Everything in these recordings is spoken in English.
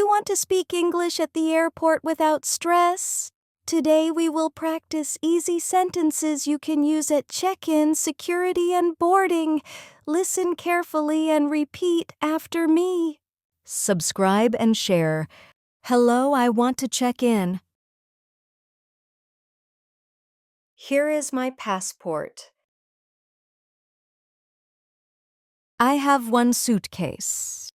want to speak English at the airport without stress? Today we will practice easy sentences you can use at check-in, security, and boarding. Listen carefully and repeat after me. Subscribe and share. Hello, I want to check in. Here is my passport. I have one suitcase.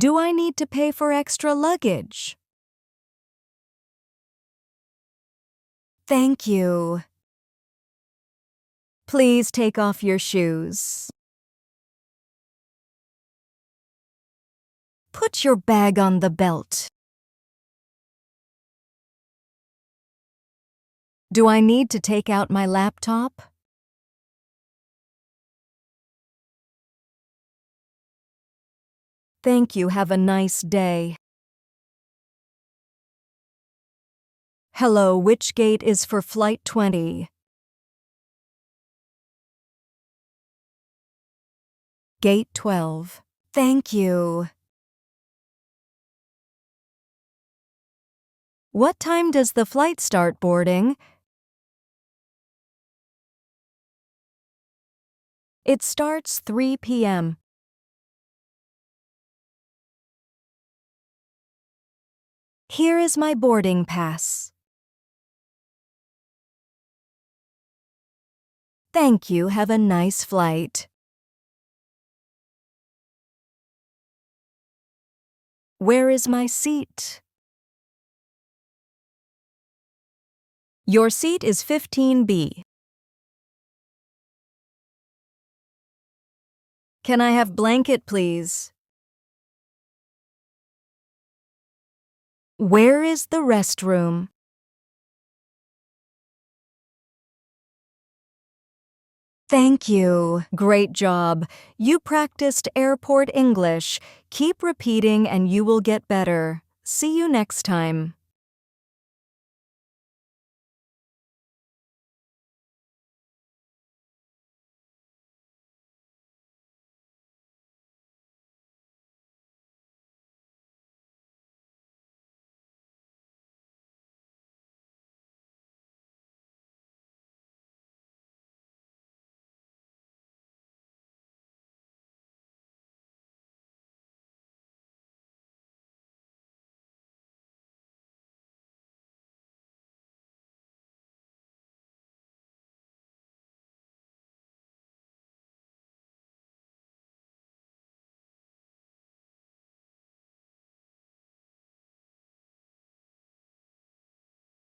Do I need to pay for extra luggage? Thank you. Please take off your shoes. Put your bag on the belt. Do I need to take out my laptop? Thank you. Have a nice day. Hello, which gate is for Flight 20? Gate 12. Thank you. What time does the flight start boarding? It starts 3 p.m. Here is my boarding pass. Thank you. Have a nice flight. Where is my seat? Your seat is 15B. Can I have blanket, please? Where is the restroom? Thank you. Great job. You practiced airport English. Keep repeating and you will get better. See you next time.